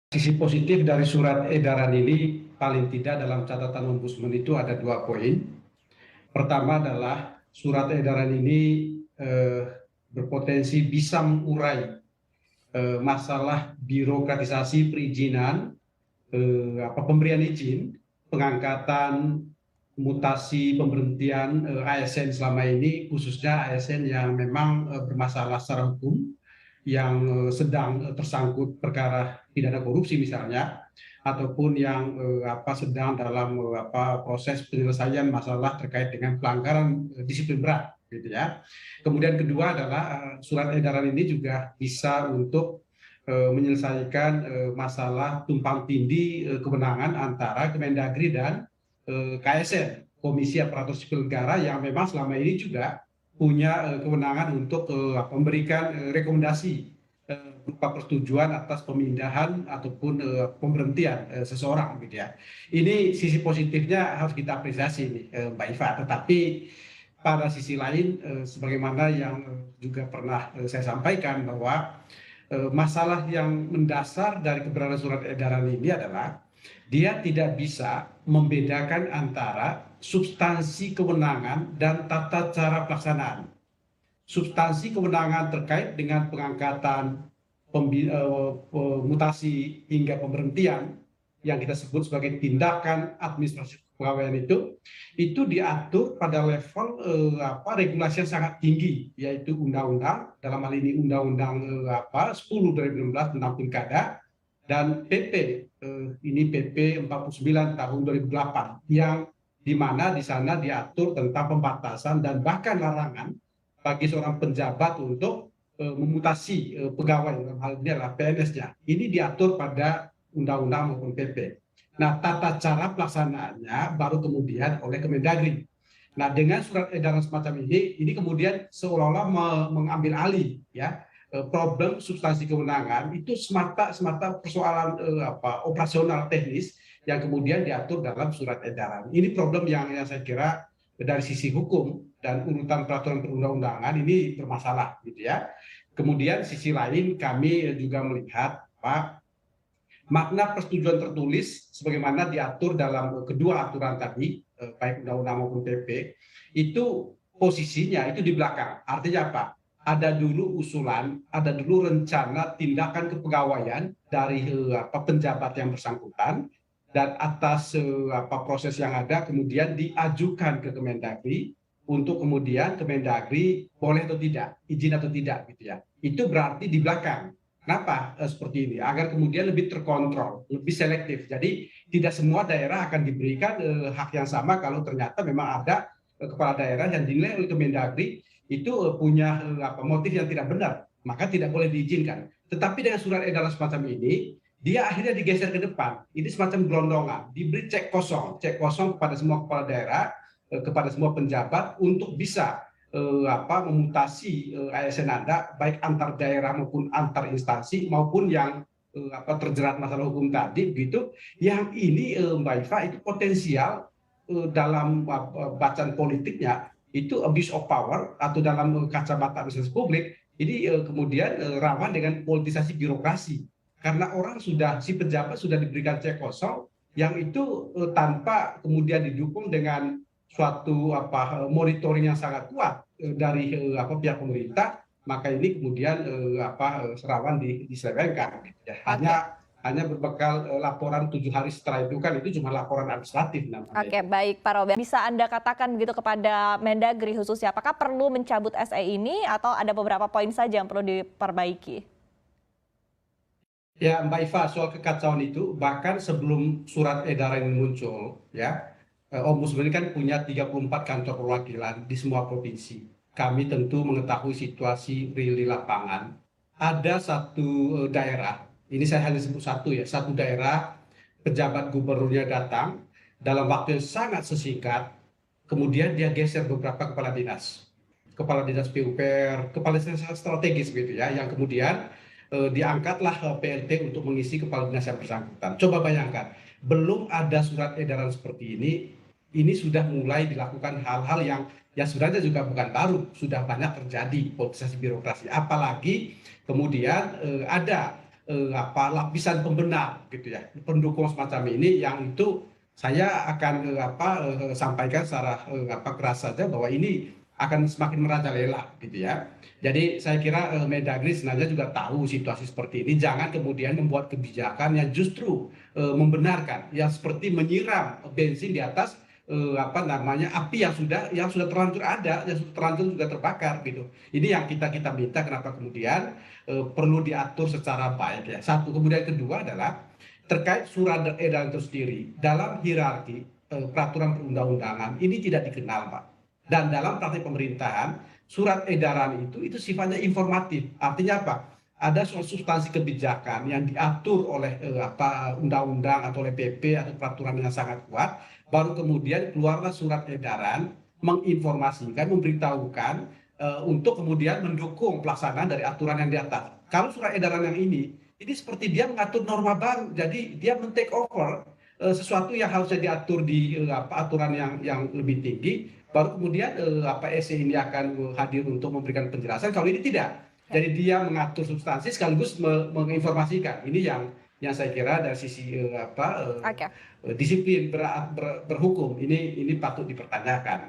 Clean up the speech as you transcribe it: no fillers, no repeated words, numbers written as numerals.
Sisi positif dari surat edaran ini paling tidak dalam catatan Ombudsman itu ada 2 poin. Pertama adalah surat edaran ini berpotensi bisa mengurai masalah birokratisasi perizinan, pemberian izin, pengangkatan, mutasi, pemberhentian ASN selama ini, khususnya ASN yang memang bermasalah secara hukum, yang sedang tersangkut perkara pidana korupsi misalnya, ataupun yang sedang dalam proses penyelesaian masalah terkait dengan pelanggaran disiplin berat, gitu ya. Kemudian kedua adalah surat edaran ini juga bisa untuk menyelesaikan masalah tumpang tindih kewenangan antara Kemendagri dan KSN, Komisi Aparatur Sipil Negara, yang memang selama ini juga punya kewenangan untuk memberikan rekomendasi berupa persetujuan atas pemindahan ataupun pemberhentian seseorang, gitu ya. Ini sisi positifnya harus kita apresiasi nih, Mbak Iva. Tetapi pada sisi lain, sebagaimana yang juga pernah saya sampaikan, bahwa masalah yang mendasar dari keberadaan surat edaran ini adalah dia tidak bisa membedakan antara substansi kewenangan dan tata cara pelaksanaan. Substansi kewenangan terkait dengan pengangkatan, mutasi hingga pemberhentian yang kita sebut sebagai tindakan administrasi kepegawaian itu diatur pada level regulasi yang sangat tinggi, yaitu undang-undang, dalam hal ini undang-undang 10 2016 tentang pilkada, dan PP ini PP 49 tahun 2008, yang di mana di sana diatur tentang pembatasan dan bahkan larangan bagi seorang penjabat untuk memutasi pegawai, dalam hal ini adalah PNS-nya. Ini diatur pada undang-undang maupun PP. Nah, tata cara pelaksanaannya baru kemudian oleh Kemendagri. Nah, dengan surat edaran semacam ini kemudian seolah-olah mengambil alih ya problem substansi kewenangan itu semata persoalan operasional teknis yang kemudian diatur dalam surat edaran. Ini problem yang saya kira dari sisi hukum dan urutan peraturan perundang-undangan ini bermasalah, gitu ya. Kemudian sisi lain kami juga melihat makna persetujuan tertulis sebagaimana diatur dalam kedua aturan tadi, baik undang-undang maupun PP, itu posisinya itu di belakang. Artinya apa? Ada dulu usulan, ada dulu rencana tindakan kepegawaian dari penjabat yang bersangkutan, dan atas proses yang ada kemudian diajukan ke Kemendagri untuk kemudian Kemendagri boleh atau tidak, izin atau tidak, gitu ya. Itu berarti di belakang. Kenapa seperti ini? Agar kemudian lebih terkontrol, lebih selektif. Jadi tidak semua daerah akan diberikan hak yang sama kalau ternyata memang ada kepala daerah yang dinilai oleh Kemendagri itu punya motif yang tidak benar, maka tidak boleh diizinkan. Tetapi dengan surat edaran semacam ini, dia akhirnya digeser ke depan. Ini semacam gelondongan, diberi cek kosong kepada semua kepala daerah, kepada semua penjabat untuk bisa memutasi ASN Anda, baik antar daerah maupun antar instansi maupun yang terjerat masalah hukum tadi, begitu. Yang ini Mbak Iva, itu potensial dalam bacaan politiknya itu abuse of power, atau dalam kacamata administrasi publik ini kemudian rawan dengan politisasi birokrasi, karena si pejabat sudah diberikan cek kosong yang itu tanpa kemudian didukung dengan suatu monitoring yang sangat kuat dari pihak pemerintah, maka ini kemudian rawan diselewengkan, gitu ya. Hanya berbekal laporan 7 hari setelah itu, kan itu cuma laporan administratif namanya. Oke, baik Pak Robert. Bisa Anda katakan begitu kepada Mendagri khususnya, apakah perlu mencabut SE ini atau ada beberapa poin saja yang perlu diperbaiki? Ya, Mbak Iva, soal kekacauan itu bahkan sebelum surat edaran ini muncul, ya, Ombudsman ini kan punya 34 kantor perwakilan di semua provinsi. Kami tentu mengetahui situasi real di lapangan. Ada satu daerah, ini saya hanya sebut satu ya, satu daerah pejabat gubernurnya datang dalam waktu yang sangat sesingkat, kemudian dia geser beberapa kepala dinas PUPR, kepala dinas strategis, gitu ya, yang kemudian diangkatlah PLT untuk mengisi kepala dinas yang bersangkutan. Coba bayangkan, belum ada surat edaran seperti ini sudah mulai dilakukan hal-hal yang sebenarnya juga bukan baru, sudah banyak terjadi politisasi birokrasi. Apalagi kemudian ada lapisan pembenar gitu ya, pendukung semacam ini yang itu saya akan sampaikan secara keras saja bahwa ini akan semakin merajalela gitu ya. Jadi saya kira Mendagri sebenarnya juga tahu situasi seperti ini. Jangan kemudian membuat kebijakan yang justru membenarkan, yang seperti menyiram bensin di atas api yang sudah terlanjur ada, yang sudah terlanjur juga terbakar gitu. Ini yang kita minta kenapa kemudian perlu diatur secara baik ya. Satu, kemudian kedua adalah terkait surat edaran itu sendiri dalam hierarki peraturan perundang-undangan ini tidak dikenal, Pak. Dan dalam praktik pemerintahan surat edaran itu sifatnya informatif. Artinya apa? Ada substansi kebijakan yang diatur oleh undang-undang atau oleh PP atau peraturan yang sangat kuat, baru kemudian keluarlah surat edaran menginformasikan, memberitahukan untuk kemudian mendukung pelaksanaan dari aturan yang di atas. Kalau surat edaran yang ini seperti dia mengatur norma baru, jadi dia men-take over sesuatu yang harusnya diatur di aturan yang lebih tinggi, baru kemudian SE ini akan hadir untuk memberikan penjelasan. Kalau ini tidak, jadi dia mengatur substansi sekaligus menginformasikan. Ini yang saya kira dari sisi disiplin berhukum ini patut dipertanyakan.